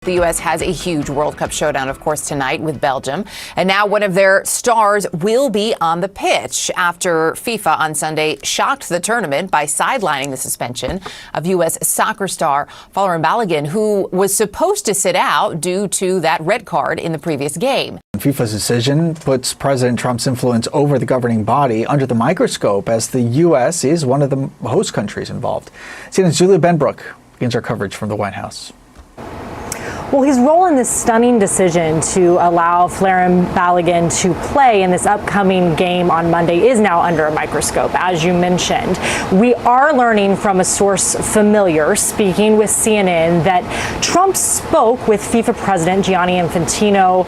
The U.S. has a huge World Cup showdown, of course, tonight with Belgium. And now one of their stars will be on the pitch after FIFA on Sunday shocked the tournament by sidelining the suspension of U.S. soccer star Florian Balogun, who was supposed to sit out due to that red card in the previous game. FIFA's decision puts President Trump's influence over the governing body under the microscope as the U.S. is one of the host countries involved. CNN's Julia Benbrook begins our coverage from the White House. Well, his role in this stunning decision to allow Florian Balogun to play in this upcoming game on Monday is now under a microscope, as you mentioned. We are learning from a source familiar, speaking with CNN, that Trump spoke with FIFA President Gianni Infantino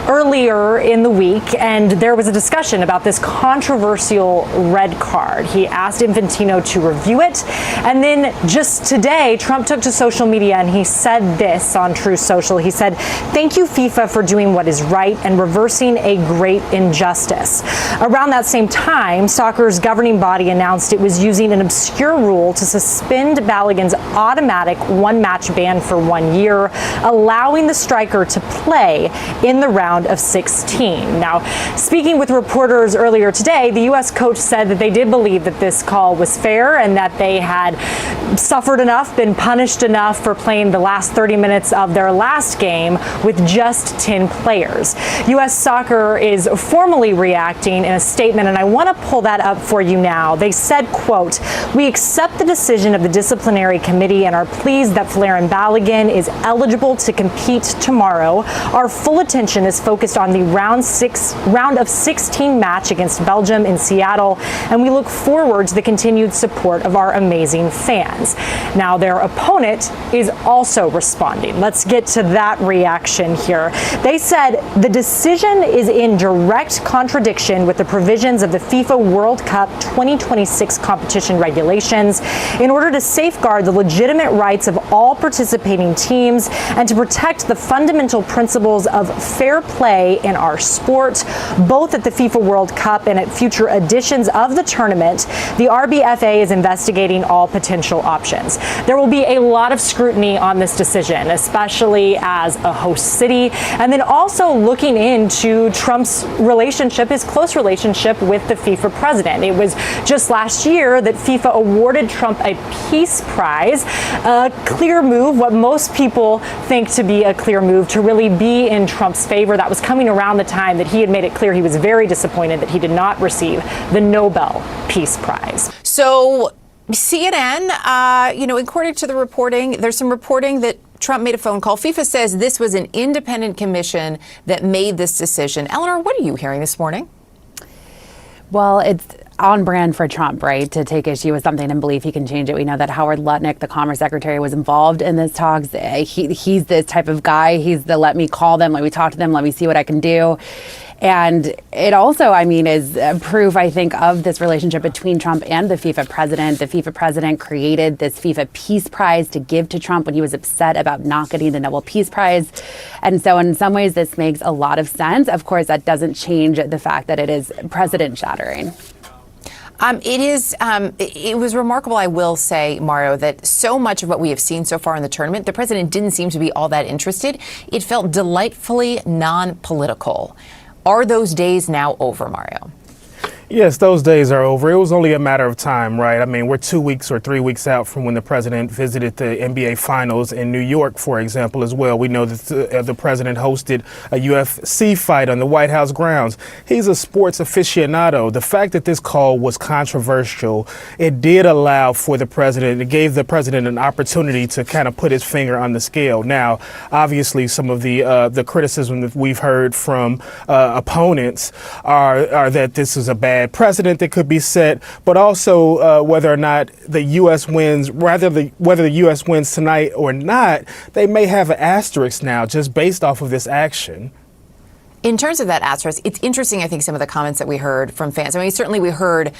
earlier in the week, and there was a discussion about this controversial red card. He asked Infantino to review it, and then just today, Trump took to social media and he said this on True Social. He said, "Thank you, FIFA, for doing what is right and reversing a great injustice." Around that same time, soccer's governing body announced it was using an obscure rule to suspend Balogun's automatic one-match ban for 1 year, allowing the striker to play in the round of 16. Now, speaking with reporters earlier today, the U.S. coach said that they did believe that this call was fair and that they had suffered enough, been punished enough for playing the last 30 minutes of their last game with just 10 players. U.S. Soccer is formally reacting in a statement, and I want to pull that up for you now. They said, quote, "We accept the decision of the disciplinary committee and are pleased that Florian Balogun is eligible to compete tomorrow. Our full attention is focused on the round of 16 match against Belgium in Seattle, and we look forward to the continued support of our amazing fans." Now, their opponent is also responding. Let's get to that reaction here. They said the decision is in direct contradiction with the provisions of the FIFA World Cup 2026 competition regulations in order to safeguard the legitimate rights of all participating teams and to protect the fundamental principles of fair play in our sport, both at the FIFA World Cup and at future editions of the tournament. The RBFA is investigating all potential options. There will be a lot of scrutiny on this decision, especially as a host city, and then also looking into Trump's relationship, his close relationship with the FIFA president. It was just last year that FIFA awarded Trump a peace prize, a clear move, what most people think to be a clear move to really be in Trump's favor. That was coming around the time that he had made it clear he was very disappointed that he did not receive the Nobel Peace Prize. So CNN, according to the reporting, there's some reporting that Trump made a phone call. FIFA says this was an independent commission that made this decision. Eleanor, what are you hearing this morning? Well, it's on brand for Trump, right, to take issue with something and believe he can change it. We know that Howard Lutnick, the Commerce Secretary, was involved in this talks. He's this type of guy. He's the let me call them, let me talk to them, let me see what I can do. And it also, is proof, I think, of this relationship between Trump and the FIFA president. The FIFA president created this FIFA Peace Prize to give to Trump when he was upset about not getting the Nobel Peace Prize. And so in some ways, this makes a lot of sense. Of course, that doesn't change the fact that it is precedent shattering. It was remarkable, I will say, Mario, that so much of what we have seen so far in the tournament, the president didn't seem to be all that interested. It felt delightfully non-political. Are those days now over, Mario? Yes, those days are over. It was only a matter of time, right? We're 2 weeks or 3 weeks out from when the president visited the NBA Finals in New York, for example, as well. We know that the president hosted a UFC fight on the White House grounds. He's a sports aficionado. The fact that this call was controversial, it did allow for the president, it gave the president an opportunity to kind of put his finger on the scale. Now, obviously, some of the criticism that we've heard from opponents are that this is a bad precedent that could be set, but also whether or not the U.S. wins, whether the U.S. wins tonight or not, they may have an asterisk now just based off of this action. In terms of that asterisk, it's interesting, I think, some of the comments that we heard from fans. Certainly we heard,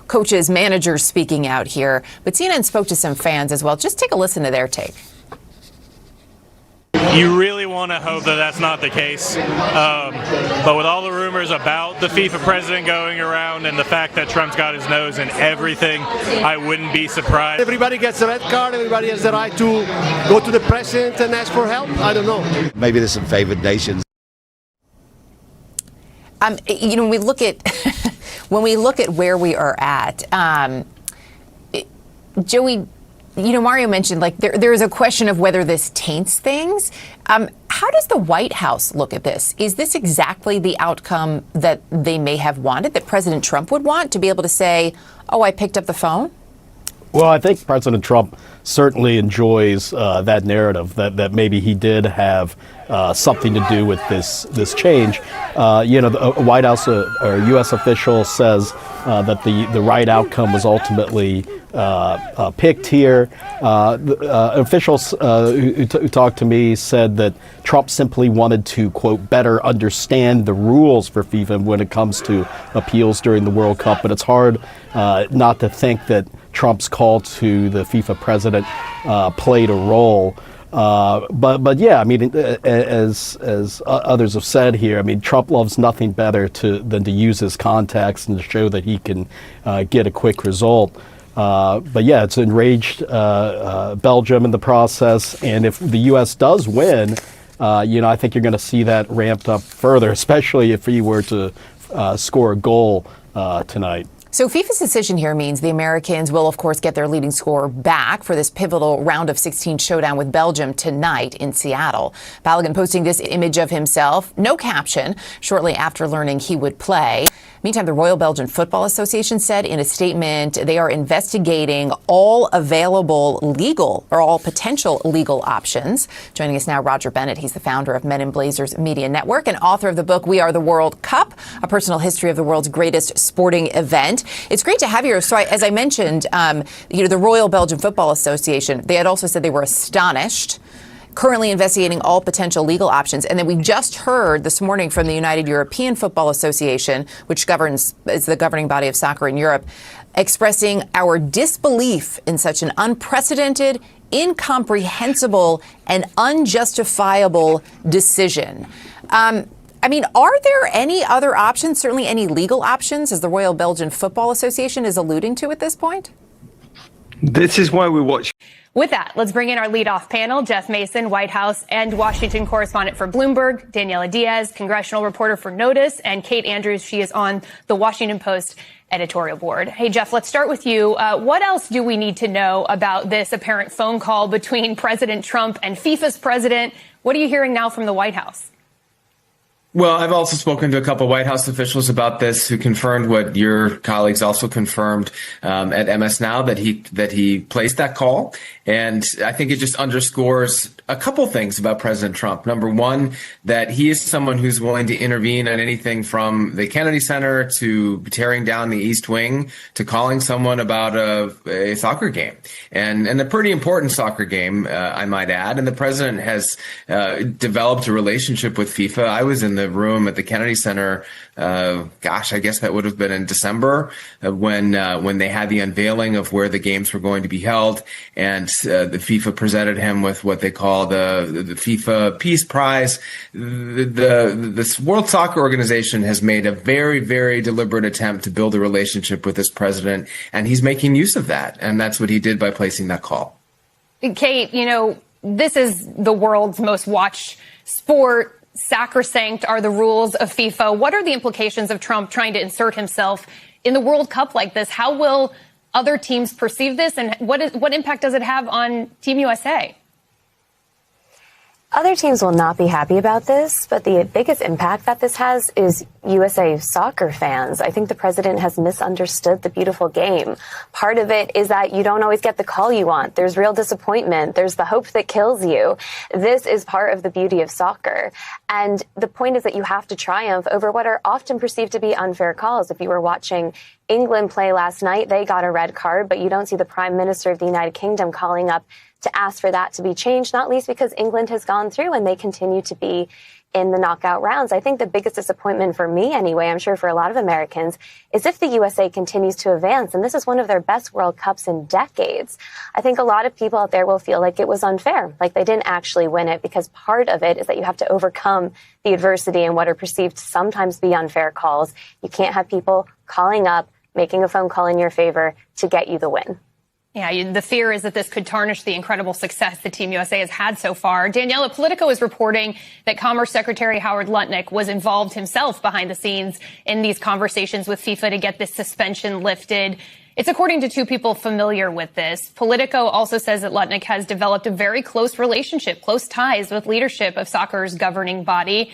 coaches, managers speaking out here, but CNN spoke to some fans as well. Just take a listen to their take. You really want to hope that that's not the case. But with all the rumors about the FIFA president going around and the fact that Trump's got his nose in everything, I wouldn't be surprised. Everybody gets a red card. Everybody has the right to go to the president and ask for help. I don't know. Maybe there's some favored nations. When we look at where we are at, Joey, Mario mentioned there's a question of whether this taints things. How does the White House look at this? Is this exactly the outcome that they may have wanted, that President Trump would want, to be able to say, "Oh, I picked up the phone"? Well, I think President Trump certainly enjoys that narrative that maybe he did have something to do with this change. The White House or U.S. official says that the right outcome was ultimately picked here. Officials who talked to me said that Trump simply wanted to, quote, better understand the rules for FIFA when it comes to appeals during the World Cup. But it's hard not to think that Trump's call to the FIFA president played a role. But yeah, I mean, as others have said here, I mean, Trump loves nothing better than to use his contacts and to show that he can get a quick result. But yeah, it's enraged Belgium in the process, and if the U.S. does win, I think you're going to see that ramped up further, especially if he were to score a goal tonight. So FIFA's decision here means the Americans will, of course, get their leading scorer back for this pivotal round of 16 showdown with Belgium tonight in Seattle. Balogun posting this image of himself, no caption, shortly after learning he would play. Meantime, the Royal Belgian Football Association said in a statement they are investigating all available legal or all potential legal options. Joining us now, Roger Bennett. He's the founder of Men in Blazers Media Network and author of the book We Are the World Cup, a personal history of the world's greatest sporting event. It's great to have you here. So as I mentioned, the Royal Belgian Football Association, they had also said they were astonished, currently investigating all potential legal options. And then we just heard this morning from the United European Football Association, which is the governing body of soccer in Europe, expressing our disbelief in such an unprecedented, incomprehensible, and unjustifiable decision. Are there any other options, certainly any legal options, as the Royal Belgian Football Association is alluding to at this point? This is why we watch. With that, let's bring in our leadoff panel, Jeff Mason, White House and Washington correspondent for Bloomberg, Daniela Diaz, congressional reporter for Notice, and Kate Andrews. She is on the Washington Post editorial board. Hey, Jeff, let's start with you. What else do we need to know about this apparent phone call between President Trump and FIFA's president? What are you hearing now from the White House? Well, I've also spoken to a couple of White House officials about this who confirmed what your colleagues also confirmed at MS Now, that he placed that call. And I think it just underscores a couple things about President Trump. Number one, that he is someone who's willing to intervene on anything from the Kennedy Center to tearing down the East Wing to calling someone about a soccer game, and a pretty important soccer game, I might add. And the president has developed a relationship with FIFA. I was in the room at the Kennedy Center. I guess that would have been in December when they had the unveiling of where the games were going to be held, and the FIFA presented him with what they call the FIFA Peace Prize. This World Soccer Organization has made a very, very deliberate attempt to build a relationship with this president, and he's making use of that, and that's what he did by placing that call. Kate, this is the world's most watched sport. Sacrosanct are the rules of FIFA. What are the implications of Trump trying to insert himself in the World Cup like this? How will other teams perceive this, and what impact does it have on Team USA? Other teams will not be happy about this, but the biggest impact that this has is USA soccer fans. I think the president has misunderstood the beautiful game. Part of it is that you don't always get the call you want. There's real disappointment. There's the hope that kills you. This is part of the beauty of soccer. And the point is that you have to triumph over what are often perceived to be unfair calls. If you were watching England play last night, they got a red card, but you don't see the Prime Minister of the United Kingdom calling up to ask for that to be changed, not least because England has gone through and they continue to be in the knockout rounds. I think the biggest disappointment for me anyway, I'm sure for a lot of Americans, is if the USA continues to advance. And this is one of their best World Cups in decades. I think a lot of people out there will feel like it was unfair, like they didn't actually win it, because part of it is that you have to overcome the adversity and what are perceived to sometimes be unfair calls. You can't have people calling up, making a phone call in your favor to get you the win. Yeah, the fear is that this could tarnish the incredible success the Team USA has had so far. Daniela, Politico is reporting that Commerce Secretary Howard Lutnick was involved himself behind the scenes in these conversations with FIFA to get this suspension lifted. It's according to two people familiar with this. Politico also says that Lutnick has developed a very close relationship, close ties with leadership of soccer's governing body.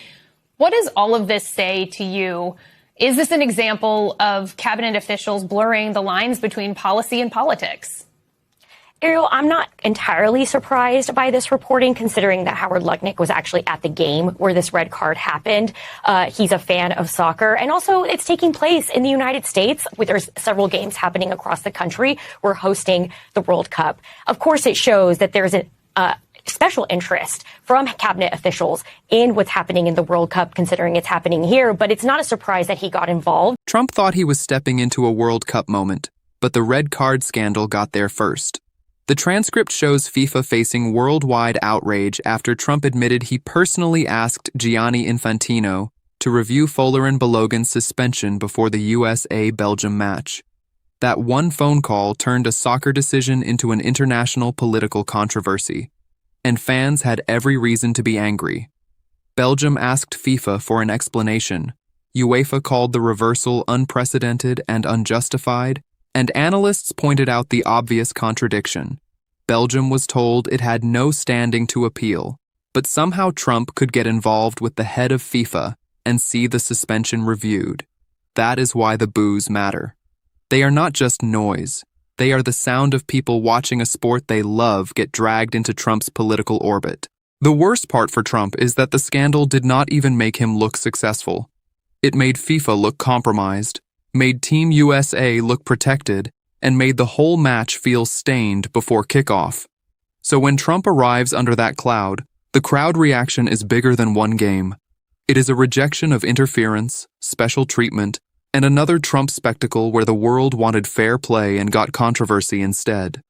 What does all of this say to you? Is this an example of cabinet officials blurring the lines between policy and politics? Ariel, I'm not entirely surprised by this reporting, considering that Howard Lutnick was actually at the game where this red card happened. He's a fan of soccer, and also it's taking place in the United States, where there's several games happening across the country. We're hosting the World Cup. Of course, it shows that there's a special interest from cabinet officials in what's happening in the World Cup, considering it's happening here, but it's not a surprise that he got involved. Trump thought he was stepping into a World Cup moment, but the red card scandal got there first. The transcript shows FIFA facing worldwide outrage after Trump admitted he personally asked Gianni Infantino to review Folarin Balogun's suspension before the USA-Belgium match. That one phone call turned a soccer decision into an international political controversy, and fans had every reason to be angry. Belgium asked FIFA for an explanation. UEFA called the reversal unprecedented and unjustified, and analysts pointed out the obvious contradiction. Belgium was told it had no standing to appeal, but somehow Trump could get involved with the head of FIFA and see the suspension reviewed. That is why the boos matter. They are not just noise. They are the sound of people watching a sport they love get dragged into Trump's political orbit. The worst part for Trump is that the scandal did not even make him look successful. It made FIFA look compromised, made Team USA look protected, and made the whole match feel stained before kickoff. So when Trump arrives under that cloud, the crowd reaction is bigger than one game. It is a rejection of interference, special treatment, and another Trump spectacle where the world wanted fair play and got controversy instead.